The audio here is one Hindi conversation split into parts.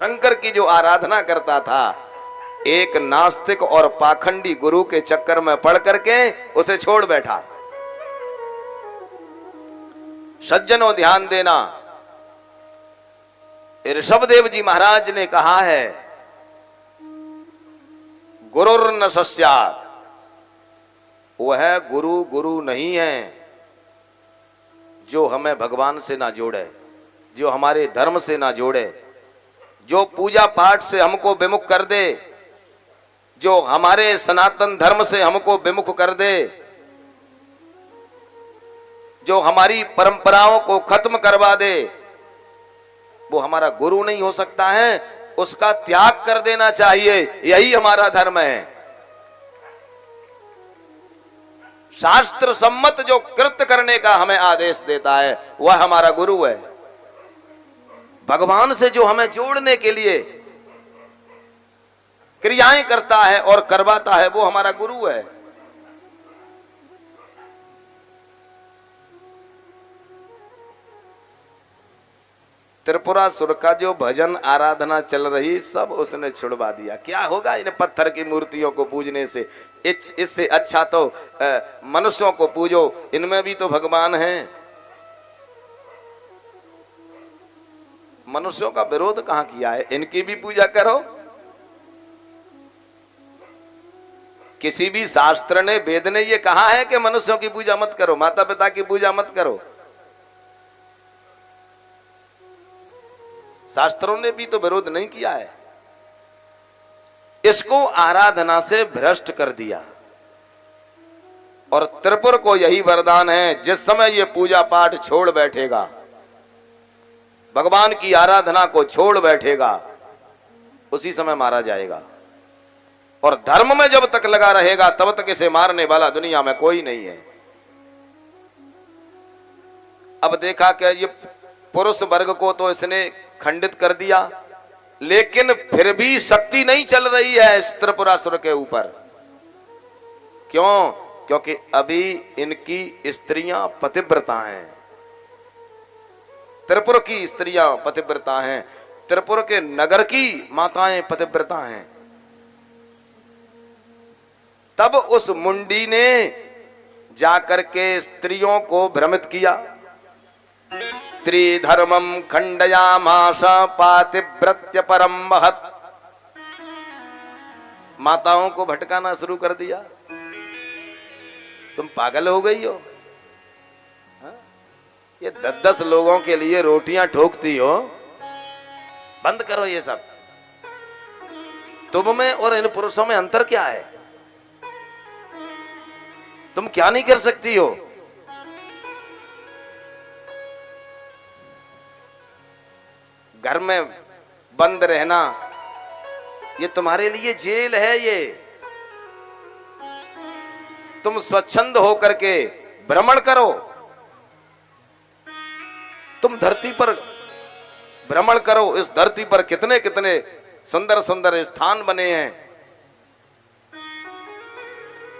शंकर की जो आराधना करता था, एक नास्तिक और पाखंडी गुरु के चक्कर में पड़ करके उसे छोड़ बैठा। सज्जनों ध्यान देना, ऋषभदेव जी महाराज ने कहा है, गुरुर्न सस्यात्, वह गुरु गुरु नहीं है जो हमें भगवान से ना जोड़े, जो हमारे धर्म से ना जोड़े, जो पूजा पाठ से हमको विमुख कर दे, जो हमारे सनातन धर्म से हमको विमुख कर दे, जो हमारी परंपराओं को खत्म करवा दे, वो हमारा गुरु नहीं हो सकता है। उसका त्याग कर देना चाहिए, यही हमारा धर्म है। शास्त्र सम्मत जो कृत्य करने का हमें आदेश देता है वह हमारा गुरु है। भगवान से जो हमें जोड़ने के लिए क्रियाएं करता है और करवाता है वो हमारा गुरु है। त्रिपुरासुर का जो भजन आराधना चल रही सब उसने छुड़वा दिया। क्या होगा इन पत्थर की मूर्तियों को पूजने से? इससे अच्छा तो मनुष्यों को पूजो, इनमें भी तो भगवान हैं। मनुष्यों का विरोध कहां किया है? इनकी भी पूजा करो। किसी भी शास्त्र ने, वेद ने ये कहा है कि मनुष्यों की पूजा मत करो, माता पिता की पूजा मत करो? शास्त्रों ने भी तो विरोध नहीं किया है। इसको आराधना से भ्रष्ट कर दिया। और त्रिपुर को यही वरदान है, जिस समय ये पूजा पाठ छोड़ बैठेगा, भगवान की आराधना को छोड़ बैठेगा, उसी समय मारा जाएगा। और धर्म में जब तक लगा रहेगा तब तक इसे मारने वाला दुनिया में कोई नहीं है। अब देखा कि ये पुरुष वर्ग को तो इसने खंडित कर दिया, लेकिन फिर भी शक्ति नहीं चल रही है इस त्रिपुरासुर के ऊपर। क्यों? क्योंकि अभी इनकी स्त्रियां पतिव्रता हैं। त्रिपुर की स्त्रियां पतिव्रता हैं, त्रिपुर के नगर की माताएं पतिव्रता हैं। तब उस मुंडी ने जाकर के स्त्रियों को भ्रमित किया। स्त्री धर्मम खंडयामास पातिव्रत्य परम महत्, माताओं को भटकाना शुरू कर दिया। तुम पागल हो गई हो? ये 10-10 लोगों के लिए रोटियां ठोकती हो, बंद करो ये सब। तुम में और इन पुरुषों में अंतर क्या है? तुम क्या नहीं कर सकती हो? घर में बंद रहना ये तुम्हारे लिए जेल है। ये तुम स्वच्छंद होकर के भ्रमण करो, तुम धरती पर भ्रमण करो। इस धरती पर कितने कितने सुंदर सुंदर स्थान बने हैं।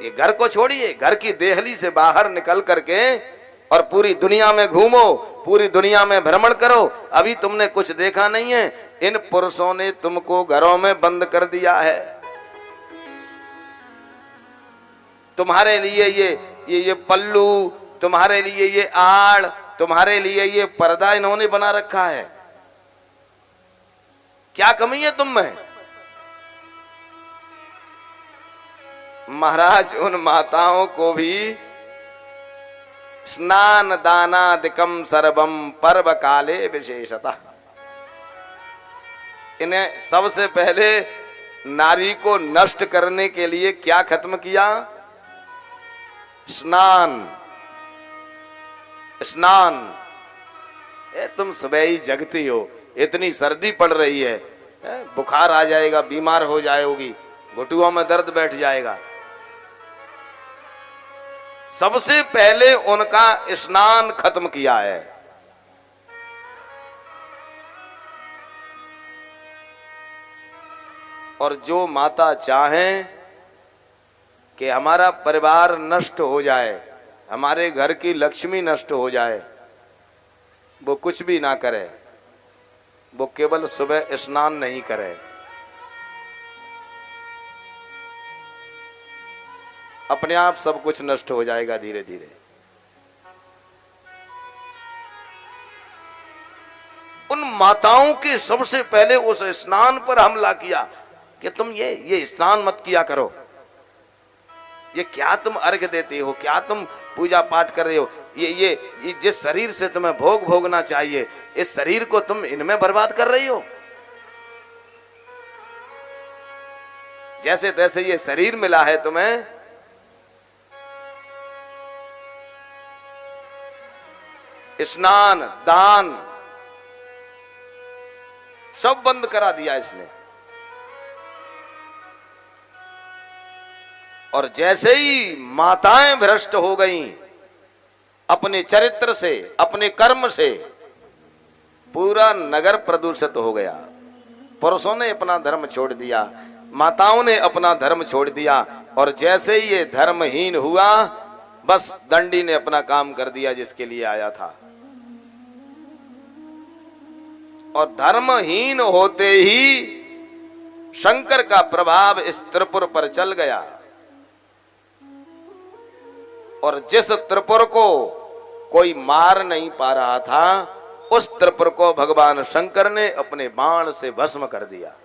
ये घर को छोड़िए, घर की देहली से बाहर निकल करके और पूरी दुनिया में घूमो, पूरी दुनिया में भ्रमण करो। अभी तुमने कुछ देखा नहीं है, इन पुरुषों ने तुमको घरों में बंद कर दिया है। तुम्हारे लिए ये पल्लू, तुम्हारे लिए ये आड़, तुम्हारे लिए ये पर्दा इन्होंने बना रखा है। क्या कमी है तुम में? महाराज उन माताओं को भी स्नान दानादिकम सर्वम पर्व काले विशेषतः, इन्हें सबसे पहले नारी को नष्ट करने के लिए क्या खत्म किया? स्नान। स्नान। तुम सुबह ही जगती हो, इतनी सर्दी पड़ रही है, बुखार आ जाएगा, बीमार हो जाओगी, घुटुओं में दर्द बैठ जाएगा। सबसे पहले उनका स्नान खत्म किया है। और जो माता चाहें कि हमारा परिवार नष्ट हो जाए, हमारे घर की लक्ष्मी नष्ट हो जाए, वो कुछ भी ना करे, वो केवल सुबह स्नान नहीं करे, अपने आप सब कुछ नष्ट हो जाएगा धीरे धीरे। उन माताओं के सबसे पहले उस स्नान पर हमला किया कि तुम ये स्नान मत किया करो, ये क्या तुम अर्घ देते हो, क्या तुम पूजा पाठ कर रहे हो, ये जिस शरीर से तुम्हें भोग भोगना चाहिए, इस शरीर को तुम इनमें बर्बाद कर रही हो। जैसे तैसे ये शरीर मिला है तुम्हें, स्नान दान सब बंद करा दिया इसने। और जैसे ही माताएं भ्रष्ट हो गईं अपने चरित्र से, अपने कर्म से, पूरा नगर प्रदूषित हो गया। पुरुषों ने अपना धर्म छोड़ दिया, माताओं ने अपना धर्म छोड़ दिया, और जैसे ही ये धर्महीन हुआ, बस दंडी ने अपना काम कर दिया जिसके लिए आया था। और धर्महीन होते ही शंकर का प्रभाव इस त्रिपुर पर चल गया, और जिस त्रिपुर को कोई मार नहीं पा रहा था, उस त्रिपुर को भगवान शंकर ने अपने बाण से भस्म कर दिया।